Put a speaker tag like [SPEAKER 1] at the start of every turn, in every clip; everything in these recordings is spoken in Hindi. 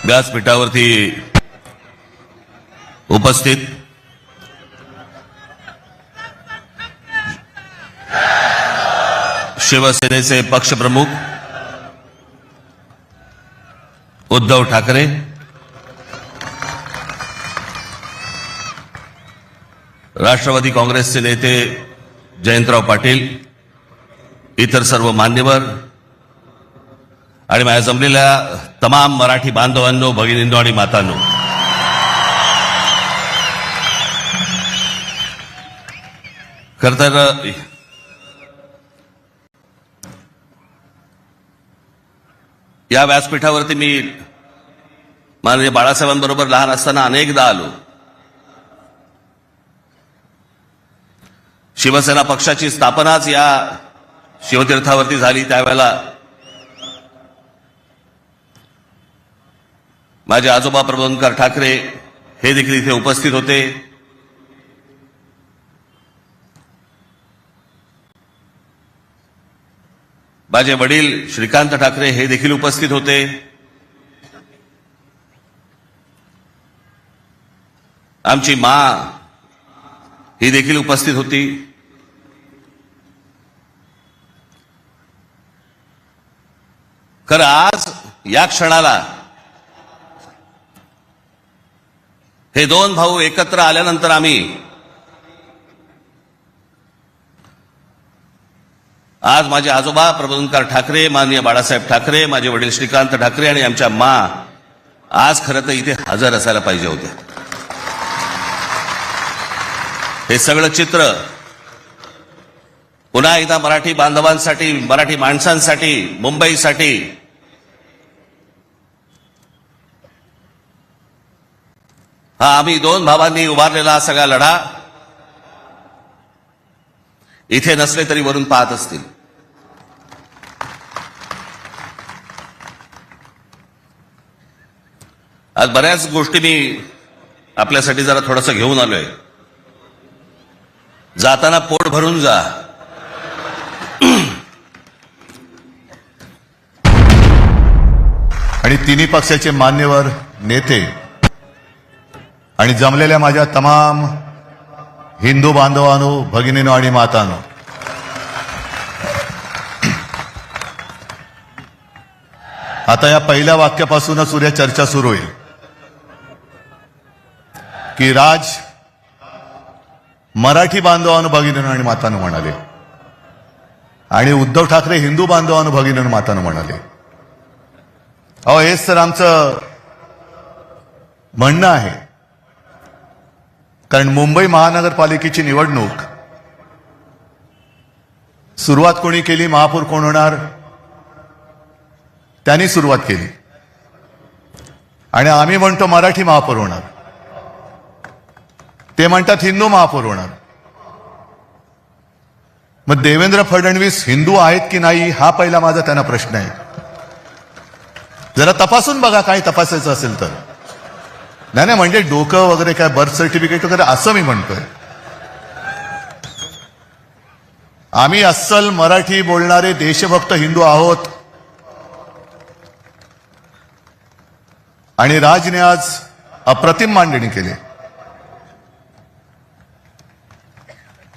[SPEAKER 1] व्यासपीठावरती उपस्थित शिवसेनेचे पक्षप्रमुख उद्धव ठाकरे, राष्ट्रवादी काँग्रेसचे नेते जयंतराव पाटील, इतर सर्व मान्यवर आणि माझ्या जमलेल्या तमाम मराठी बांधवांनो, भगिनींनो आणि मातांनो, खरं तर या व्यासपीठावरती मी माननीय बाळासाहेबांबरोबर लहान असताना अनेकदा आलो. शिवसेना पक्षाची स्थापनाच या शिवतीर्थावरती झाली. त्यावेळेला माझे आजोबा प्रबोधनकार ठाकरे हे देखील इथे उपस्थित होते. माझे वडील श्रीकांत ठाकरे हे देखील उपस्थित होते. आमची माँ ही देखील उपस्थित होती. खरं आज या क्षणाला हे दोन भाऊ एकत्र आल्यानंतर आम्ही आज माझे आजोबा प्रबोधनकार ठाकरे, माननीय बाळासाहेब ठाकरे, माझे वडील श्रीकांत ठाकरे आणि आमच्या माँ आज खरं तर इथे हजर असायला पाहिजे होते. हे सगळं चित्र पुन्हा एकदा मराठी बांधवांसाठी, मराठी माणसांसाठी, मुंबईसाठी हा आम्ही दोन भावांनी उभारलेला हा सगळा लढा इथे नसले तरी वरून पाहत असतील. आज बऱ्याच गोष्टी मी आपल्यासाठी जरा थोडंसं घेऊन आलोय. जाताना पोट भरून जा.
[SPEAKER 2] आणि तिन्ही पक्षाचे मान्यवर नेते आणि जमलेल्या माझ्या तमाम हिंदू बांधवांनो, भगिनींनो आणि मातांनो, आता या पहिल्या वाक्यापासूनच उद्या चर्चा सुरू होईल की राज मराठी बांधवांनो, भगिनींनो आणि मातांनो म्हणाले आणि उद्धव ठाकरे हिंदू बांधवांनो, भगिनींनो, मातांनो म्हणाले. अहो, हेच तर आमचं म्हणणं आहे. कारण मुंबई महानगरपालिकेची निवडणूक सुरुवात कोणी केली, महापौर कोण होणार, त्यांनी सुरुवात केली आणि आम्ही म्हणतो मराठी महापौर होणार, ते म्हणतात हिंदू महापौर होणार. मग देवेंद्र फडणवीस हिंदू आहेत की नाही हा पहिला माझा त्यांना प्रश्न आहे. जरा तपासून बघा, काही तपासायचं असेल तर. नाही म्हणजे डोकं वगैरे काय बर्थ सर्टिफिकेट वगैरे असं मी म्हणतोय. आम्ही अस्सल मराठी बोलणारे देशभक्त हिंदू आहोत. आणि राजने आज अप्रतिम मांडणी केली.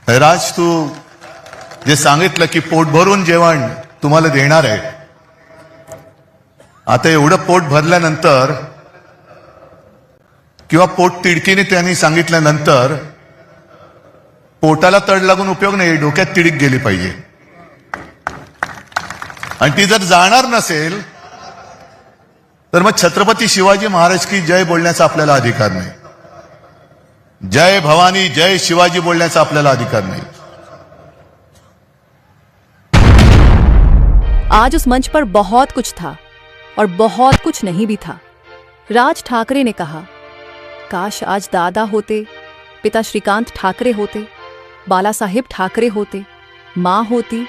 [SPEAKER 2] राज, तू जे सांगितलं की पोट भरून जेवण तुम्हाला देणार आहे, आता एवढं पोट भरल्यानंतर किंवा पोट तिडकीने त्यांनी सांगितल्यानंतर पोटाला तड लागून उपयोग नाही, डोक्यात तिडीक गेली पाहिजे. आणि ती जर जाणार नसेल तर मग छत्रपती शिवाजी महाराज की जय बोलण्याचा आपल्याला अधिकार नाही. जय भवानी, जय शिवाजी बोलण्याचा आपल्याला अधिकार नाही.
[SPEAKER 3] आज उस मंच पर बहुत कुछ था और बहुत कुछ नहीं भी था. राज ठाकरे ने कहा, काश आज दादा होते, पिता श्रीकांत ठाकरे होते, बाला साहेब ठाकरे होते, माँ होती,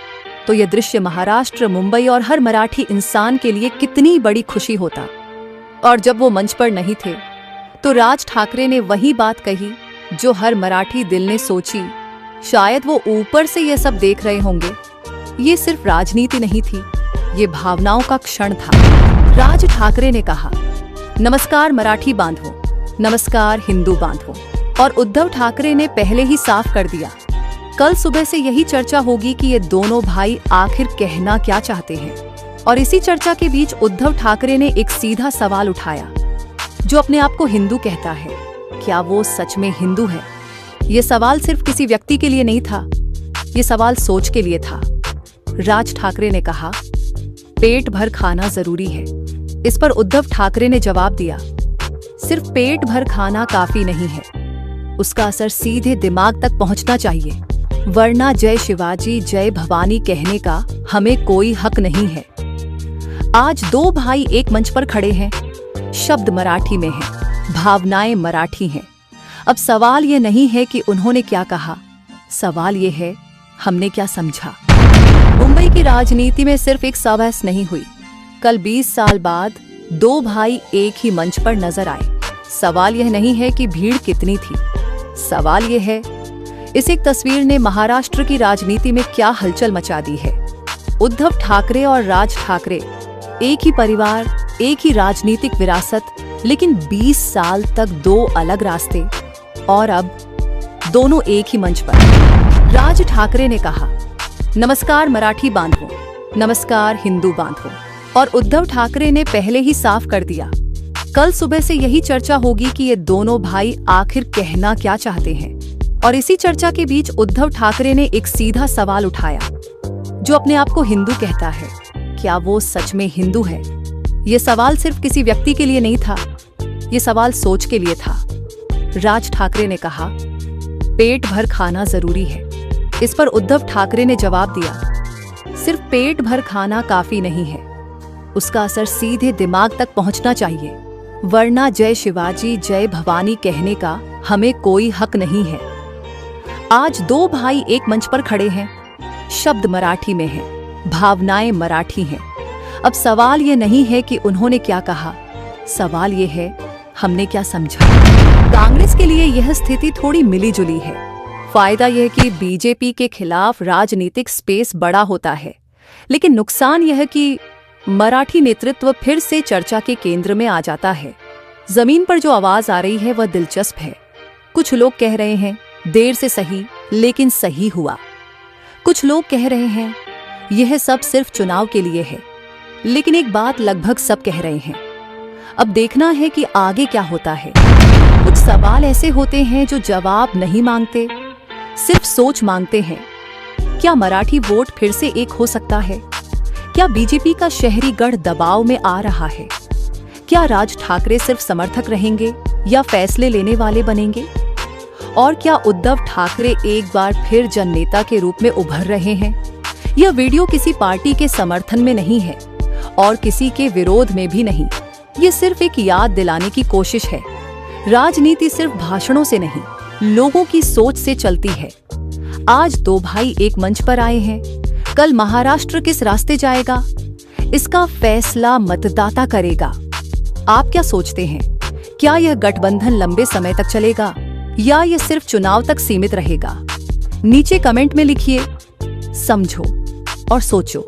[SPEAKER 3] तो यह दृश्य महाराष्ट्र, मुंबई और हर मराठी इंसान के लिए कितनी बड़ी खुशी होता. और जब वो मंच पर नहीं थे तो राज ठाकरे ने वही बात कही जो हर मराठी दिल ने सोची. शायद वो ऊपर से ये सब देख रहे होंगे. ये सिर्फ राजनीति नहीं थी, ये भावनाओं का क्षण था. राज ठाकरे ने कहा, नमस्कार मराठी बांधवों, नमस्कार हिंदू बांधवों। और उद्धव ठाकरे ने पहले ही साफ कर दिया, कल सुबह से यही चर्चा होगी कि ये दोनों भाई आखिर कहना क्या चाहते हैं। और इसी चर्चा के बीच उद्धव ठाकरे ने एक सीधा सवाल उठाया, जो अपने आप को हिंदू कहता है, क्या वो सच में हिंदू है? ये सवाल सिर्फ किसी व्यक्ति के लिए नहीं था, ये सवाल सोच के लिए था। राज ठाकरे ने कहा, पेट भर खाना जरूरी है। इस पर उद्धव ठाकरे ने जवाब दिया, सिर्फ पेट भर खाना काफी नहीं है, उसका असर सीधे दिमाग तक पहुंचना चाहिए, वरना जय शिवाजी जय भवानी कहने का हमें कोई हक नहीं है। आज दो भाई एक मंच पर खड़े हैं, शब्द मराठी में हैं, भावनाएं मराठी हैं। अब सवाल ये नहीं है कि उन्होंने क्या कहा, सवाल ये है हमने क्या समझा। मुंबई की राजनीति में सिर्फ एक बहस नहीं हुई, कल 20 साल बाद दो भाई एक ही मंच पर नजर आए। सवाल यह नहीं है कि भीड़ कितनी थी, सवाल यह है इस एक तस्वीर ने महाराष्ट्र की राजनीति में क्या हलचल मचा दी है। उद्धव ठाकरे और राज ठाकरे एक ही परिवार, एक ही राजनीतिक विरासत, लेकिन 20 साल तक दो अलग रास्ते, और अब दोनों एक ही मंच पर। राज ठाकरे ने कहा, नमस्कार मराठी बांधवों, नमस्कार हिंदू बांधवों। और उद्धव ठाकरे ने पहले ही साफ कर दिया, कल सुबह से यही चर्चा होगी कि ये दोनों भाई आखिर कहना क्या चाहते हैं। और इसी चर्चा के बीच उद्धव ठाकरे ने एक सीधा सवाल उठाया, जो अपने आप को हिंदू कहता है, क्या वो सच में हिंदू है? ये सवाल सिर्फ किसी व्यक्ति के लिए नहीं था, ये सवाल सोच के लिए था। राज ठाकरे ने कहा, पेट भर खाना जरूरी है। इस पर उद्धव ठाकरे ने जवाब दिया, सिर्फ पेट भर खाना काफी नहीं है, उसका असर सीधे दिमाग तक पहुंचना चाहिए, वरना जय शिवाजी जय भवानी कहने का हमें कोई हक नहीं है। आज दो भाई एक मंच पर खड़े हैं, शब्द मराठी में हैं, भावनाएं मराठी हैं। अब सवाल ये नहीं है कि उन्होंने क्या कहा, सवाल ये है हमने क्या समझा। कांग्रेस के लिए यह स्थिति थोड़ी मिली जुली है। फायदा यह कि बीजेपी के खिलाफ राजनीतिक स्पेस बड़ा होता है, लेकिन नुकसान यह कि मराठी नेतृत्व फिर से चर्चा के केंद्र में आ जाता है। जमीन पर जो आवाज आ रही है वह दिलचस्प है। कुछ लोग कह रहे हैं देर से सही, लेकिन सही हुआ। कुछ लोग कह रहे हैं यह सब सिर्फ चुनाव के लिए है, लेकिन एक बात लगभग सब कह रहे हैं। अब देखना है कि आगे क्या होता है। कुछ सवाल ऐसे होते हैं जो जवाब नहीं मांगते, सिर्फ सोच मांगते हैं। क्या मराठी वोट फिर से एक हो सकता है? क्या बीजेपी का शहरी गढ़ दबाव में आ रहा है? क्या राज ठाकरे सिर्फ समर्थक रहेंगे या फैसले लेने वाले बनेंगे? और क्या उद्धव ठाकरे एक बार फिर जननेता के रूप में उभर रहे हैं? यह वीडियो किसी पार्टी के समर्थन में नहीं है और किसी के विरोध में भी नहीं। ये सिर्फ एक याद दिलाने की कोशिश है। राजनीति सिर्फ भाषणों से नहीं, लोगों की सोच से चलती है। आज दो भाई एक मंच पर आए हैं, कल महाराष्ट्र किस रास्ते जाएगा, इसका फैसला मतदाता करेगा। आप क्या सोचते हैं? क्या यह गठबंधन लंबे समय तक चलेगा या यह सिर्फ चुनाव तक सीमित रहेगा? नीचे कमेंट में लिखिए, समझो और सोचो।